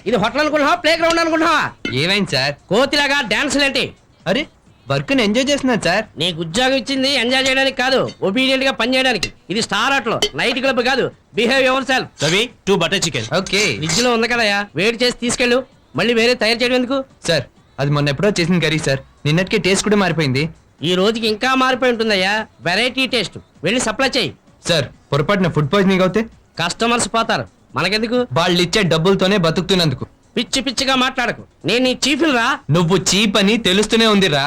ఇది హోటల్ అనుకుంటున్నావా play ground అనుకుంటున్నావా? ఏమైంది సార్? కోతిలాగా డాన్సులు ఏంటి? అరే వర్క్ ని ఎంజాయ్ చేస్తున్నాను సార్. నీకు ఉద్యోగం ఇచ్చింది ఎంజాయ్ చేయడానికి కాదు, ఒబీడియంట్ గా పని చేయడానికి. ఇది స్టార్ హోటల్, నైట్ క్లబ్ కాదు. Behave your self. Ravi 2 butter chicken. Okay fridge లో ఉంది కదయా, వేడి చేసి తీసుకెళ్ళు. మళ్ళీ వేరే తయారు చేయడం ఎందుకు? సార్ అది మొన్న ఎప్పుడో చేసిన కర్రీ సార్, నిన్నటికే టేస్ట్ కూడా మారిపోయింది. ఈ రోజుకి ఇంకా మారిపోయి ఉంటుందయ్యా. వెరైటీ టేస్ట్, వెళ్ళి సప్లై చేయి. సార్ పొరపాటున ఫుడ్ పాయిజనింగ్ అవుతే కస్టమర్స్ పోతారు, మనకెందుకు? వాళ్ళు ఇచ్చే డబ్బులతోనే బతుకుతున్నందుకు. పిచ్చి పిచ్చిగా మాట్లాడకు, నేను నీ చీఫ్ రా. నువ్వు చీప్ అని తెలుస్తూనే ఉందిరా.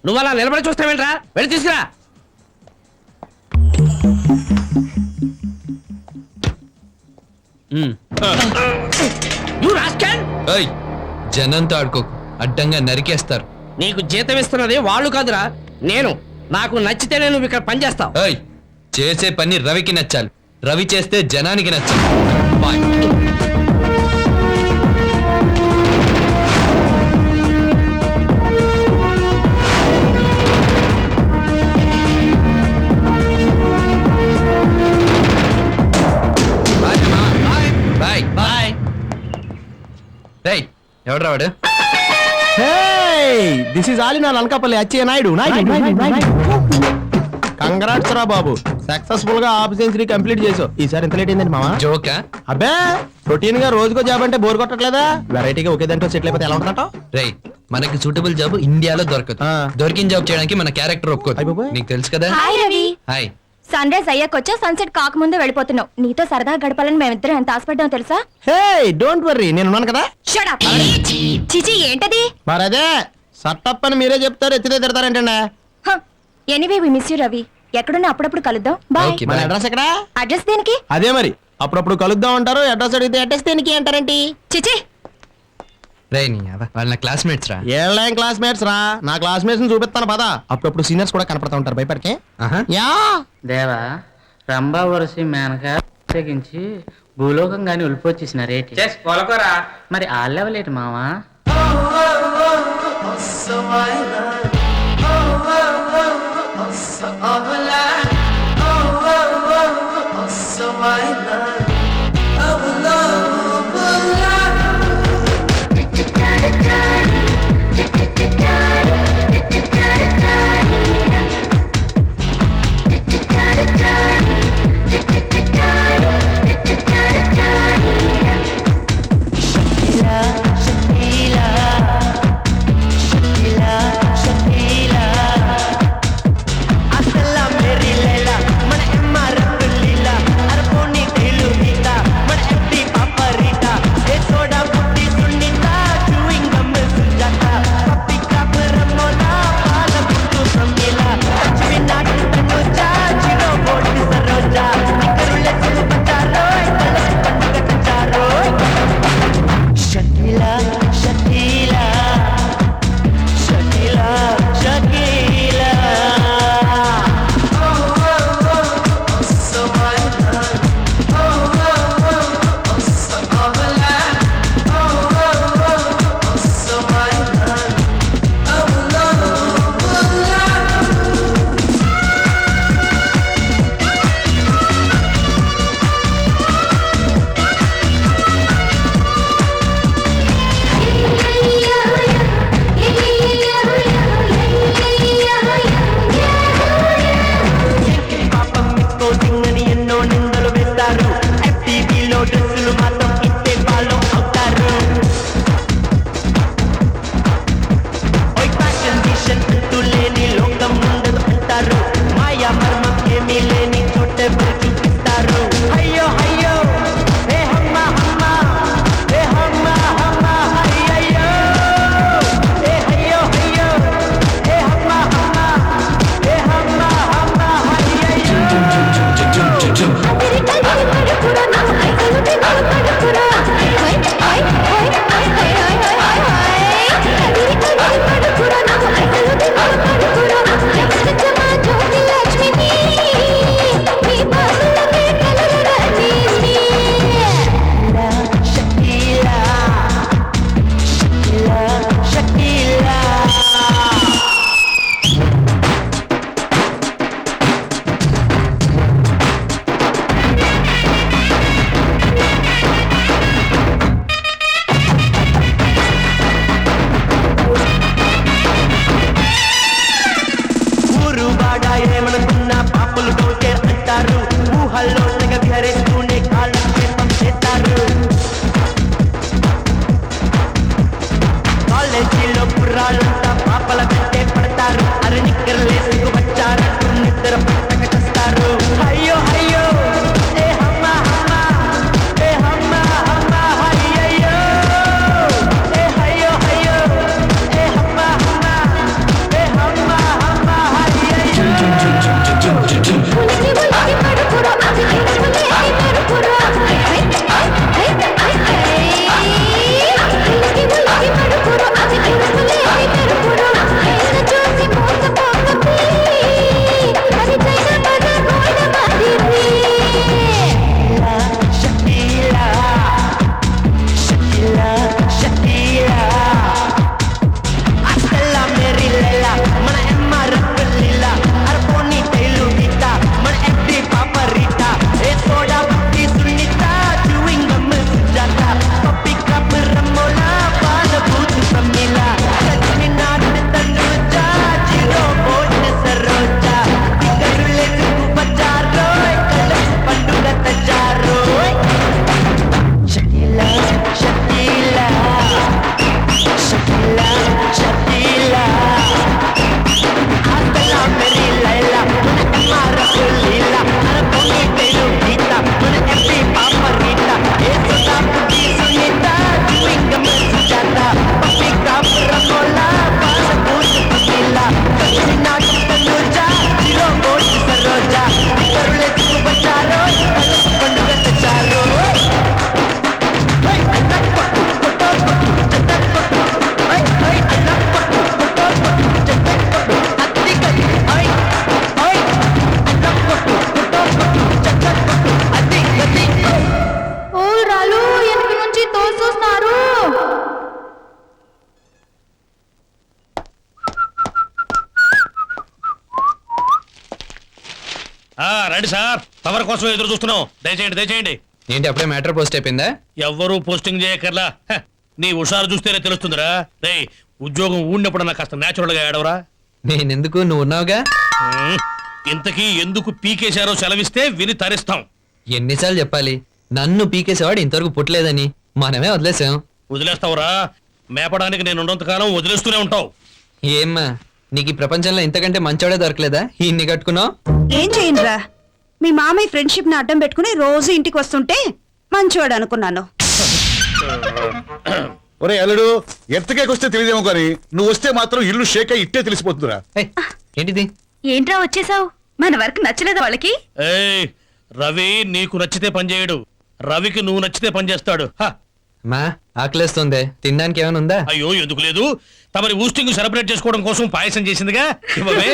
నువ్వు అలా నిలబడి చూస్తావేంట్రా? వెళ్ళి తీసుకురా. You rascal! ఏయ్ జనంతో ఆడుకోకు, అడ్డంగా నరికేస్తారు. నీకు జీతం ఇస్తున్నది వాళ్ళు కాదురా, నేను. నాకు నచ్చితేనే నువ్వు ఇక్కడ పని చేస్తావు. ఏయ్ చేసే పని రవికి నచ్చాలి, రవి చేస్తే జనానికి నచ్చాలి. బాయ్. Bye bye. రేయ్ ఎవడు రావాడు? This is all in Anakapalli Acchayya Naidu. Congrats రా బాబు, సక్సెస్ఫుల్ గా హాఫ్ సెంచరీ కంప్లీట్ చేసావు. ఈసారి ఎంత లేట్ అయిందండి మామ? జోకా? అబ్బే రొటీన్ గా రోజుకో జాబ్ అంటే బోర్ కొట్టట్లేదా? వెరైటీగా ఒకే దాంట్లో సెటిల్ అయిపోతే ఎలా ఉంటుందంట? రేయ్ మనకి సూటబుల్ జాబ్ ఇండియాలో దొరకదు. ఆ. దొరికిన జాబ్ చేయడానికి మన క్యారెక్టర్ అయ్ ఒప్పుకోదు. బాబోయ్. నీకు తెలుసు కదా. Hi Ravi. Hi. Sun rise అయ్యాకొచ్చా సన్సెట్ కాకముందే వెళ్ళిపోతున్నావు. నీతో సరదా గడపాలని మేమిద్దరం ఎంత ఆశపడ్డాం తెలుసా? హే డోంట్ వర్రీ, నేను ఉన్నాను కదా. Shut up. చిచి ఏంటది? మరి అదే సట్టప్ అని మీరే చెప్తారు, ఎత్తితే తిడతారేంటండి? Anyway we miss you Ravi. ఎక్కడున్నా అప్పుడప్పుడు కలుద్దాం. బాయ్. Okay. మన అడ్రస్ ఎక్కడ? అడ్రస్ దేనికి? అదే మరి అప్పుడప్పుడు కలుద్దాం అంటారు, అడ్రస్ అడిగితే అడ్రస్ దేనికి అంటారేంటి? చిచి రేయ్ నీ అవ్వ, వాళ్ళ నా క్లాస్మేట్స్ రా. ఏళ్ళేం క్లాస్మేట్స్ రా, నా క్లాస్మేట్స్ చూపిస్తాను పదా. అప్పుడప్పుడు సీనియర్స్ కూడా కనపడతా ఉంటారు, భయపడికే. ఆహా. యా దేవా రంభా వరసి మేనక తెగించి భూలోకం గాని ఉలిపొచ్చేసిన రేటి మరి ఆ లెవెల్ ఏంటి మావా? Shakira, Shakira, Shakira, కుర్రాళ్ళంతా పాపల పెట్టే పడతారు అరే నిక్కర్లేసుకు వచ్చారంటూ నిద్ర పట్టక చేస్తారు అయ్యో అయ్యో ఏ హమ్మ హమ్మ ఏ హమ్మ హమ్మ అయ్యయ్యో ఏ అయ్యో అయ్యో ఏ హమ్మ హమ్మ ఏ హమ్మ హమ్మ అయ్యయ్యో Shakira, Shakira, Shakira. Hasta la Merillela, mana Emma Rappalilla, Arponi Tailu Vita, mana FD Paparita, e soda butti Sunita, chewing gum Sujata, puppy cup Ramola, Pada Booth Pramila, Kachini Nadu Tanuja, Jiro Boat Saroja, Tikarule Tuku Bacharo, Kalas Panduga Tajaro. Shakila, Shakila, Shakila, Shakila. Hasta la Merillela, una Emma Rappalilla, Arponi Tailu Vita, mana FD Paparita, e soda butti Sunita, chewing gum Sujata, puppy cup Ramola, Pada Booth Pramila, Kachini Nadu Tanuja, Jiro Boat Saroja, Tikarule Tuku Bacharo, Kalas Panduga Tajaro. రాళ్ళు వెనక నుంచి తోసేస్తున్నారు. రండి sir తమరి కోసం ఎదురు చూస్తున్నాం దయచేయండి దయచేయండి ఏంటి అప్పుడే మ్యాటర్ పోస్ట్ అయిపోయిందా? ఎవ్వరూ పోస్టింగ్ చేయకర్లా నీ హుషారు చూస్తేనే తెలుస్తుందిరా రే ఉద్యోగం ఊడినప్పుడు నాకు కాస్త నేచురల్ గా ఏడవరా నేనెందుకు, నువ్వు ఉన్నావుగా. ఇంతకీ ఎందుకు పీకేశారో సెలవిస్తే విని తరిస్తాం ఎన్నిసార్లు చెప్పాలి, నన్ను పీకేసేవాడు ఇంతవరకు పుట్టలేదని. మనమే వదిలేసాం. వదిలేస్తావురా మేపడానికి నేను ఉన్నంతకాలం వదిలేస్తూనే ఉంటావు ఏమ్మా, నీకు ఈ ప్రపంచంలో ఇంతకంటే మంచోడే దొరకలేదా? ఇన్ని కట్టుకున్నావు. ఏం చేయండిరా, మీ మామయ్య ఫ్రెండ్షిప్ ని అడ్డం పెట్టుకుని రోజు ఇంటికి వస్తుంటే మంచివాడు అనుకున్నాను. ఒరే అల్లుడు ఎంతకేకొస్తే తెలియదేమో కానీ నువ్వు వస్తే మాత్రం ఇల్లు షేక్ అయి ఇట్టే తెలిసిపోతుందిరా. ఏయ్, ఏంటిది? ఏంట్రా వచ్చేసావు? మన వర్క్ నచ్చలేదా వాళ్ళకి? ఏయ్ రవి నీకు నచ్చితే పనిచేయడు, రవికి నువ్వు నచ్చితే పనిచేస్తాడు. మా ఆకలేస్తుంది, తినడానికి ఏమైనా ఉందా? అయ్యో ఎందుకు లేదు, తమరి ఊస్టింగ్ సెలబ్రేట్ చేసుకోవడం కోసం పాయసం చేసిందిగా ఇవ్వవే.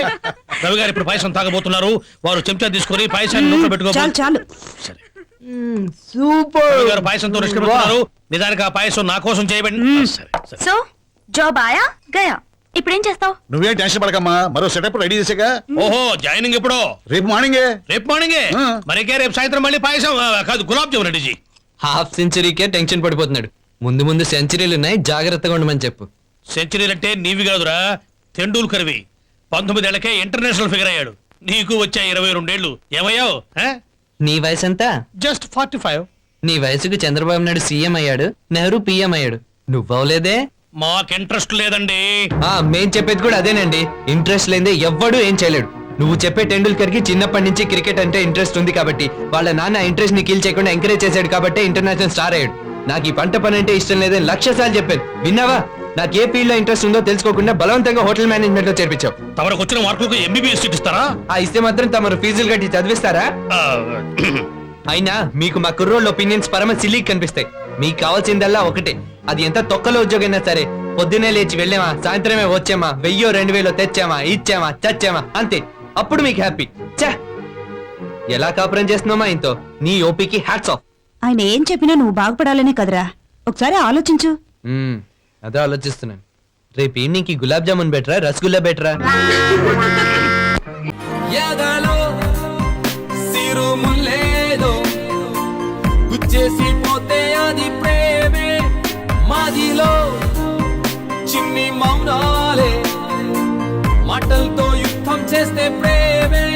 రవి గారు ఇప్పుడు పాయసం తాగబోతున్నారు, వారు చెంచా తీసుకొని పాయసాన్ని నోట్లో పెట్టుకో. చాలు చాలు. రవి గారు పాయసంతో నిష్క్రమిస్తున్నారు. నిజానికి ఆ పాయసం నా కోసం చేయబడి. సరే, సరే. సో జాబ్ ఆయా గయా, ఇప్పుడేం చేస్తావు? నువ్వేం టెన్షన్ పడకమ్మా, మరో సెటప్ రెడీ చేసాగా. ఓహో జాయినింగ్ ఎప్పుడో? రేపు మార్నింగే. రేపు మార్నింగే మరికే రేపు సాయంత్రం మళ్ళీ పాయసం కాదు గులాబ్ జామున్ రెడ్డిజీ. హాఫ్ సెంచరీకే టెన్షన్ పడిపోతున్నాడు. ముందు ముందు సెంచరీలు ఉన్నాయి, జాగ్రత్తగా ఉండమని చెప్పు. సెంచరీలు అంటే నీవి కాదురా, తెండూల్కర్వి. 19 ఏళ్లకే ఇంటర్నేషనల్ ఫిగర్ అయ్యాడు. నీకు వచ్చా 22 ఏళ్ళు. ఏమయ్యావు? నీ వయసు ఎంత? జస్ట్ 45. నీ వయసుకు చంద్రబాబు నాయుడు సీఎం అయ్యాడు, నెహ్రూ పీఎం అయ్యాడు. నువ్వవలేదే. మాకు ఇంట్రెస్ట్ లేదండి. మేం చెప్పేది కూడా అదేనండి. ఇంట్రెస్ట్ లేదే ఎవ్వడూ ఏం చేయలేడు. నువ్వు చెప్పే టెండూల్కర్ కి చిన్నప్పటి నుంచి క్రికెట్ అంటే ఇంట్రెస్ట్ ఉంది కాబట్టి, వాళ్ళ నాన్న ఇంట్రెస్ట్ ని కిల్ చేయకుండా ఎంకరేజ్ చేశాడు కాబట్టి ఇంటర్నేషనల్ స్టార్ అయ్యాడు. నాకు ఈ పంట పని అంటే ఇష్టం లేదని 1,00,000 సార్లు చెప్పాను, విన్నావా? నాకు ఏ ఫీల్డ్ లో ఇంట్రెస్ట్ ఉందో తెలుసుకోకుండా బలవంతంగా హోటల్ మేనేజ్మెంట్ లో చేర్పించావు. తమకు వచ్చిన మార్కులకు ఎంబీబీఎస్ సీట్ ఇస్తారా? ఇస్తే మాత్రం తమరు ఫీజులు కట్టి చదివిస్తారా? అయినా మీకు మా కుర్రోళ్ళ ఒపీనియన్స్ పరమ సిల్లీ కనిపిస్తాయి. మీకు కావాల్సిందల్లా ఒకటే, అది ఎంత తొక్కలో ఉద్యోగైనా సరే పొద్దునే లేచి వెళ్ళామా, సాయంత్రమే వచ్చామా, 1000-2000 తెచ్చామా, ఇచ్చామా, చచ్చామా, అంతే. అప్పుడు మీకు హ్యాపీ. చా, ఎలా కాపురం చేస్తున్నామా ఇంతో? నీ ఓపీకి హ్యాట్స్ ఆఫ్. ఆయన ఏం చెప్పినా నువ్వు బాగుపడాలనే కదరా, ఒకసారి ఆలోచించు. అదే ఆలోచిస్తున్నాను. రేపు ఈవినింగ్ కి గులాబ్ జామున్ బెటరా, రసగుల్లా బెటరా? గుచ్చేసిపోతే అది ప్రేమే, మాదిలో చిన్ని మౌనాలే, మాటలతో యుద్ధం చేస్తే ప్రేమే.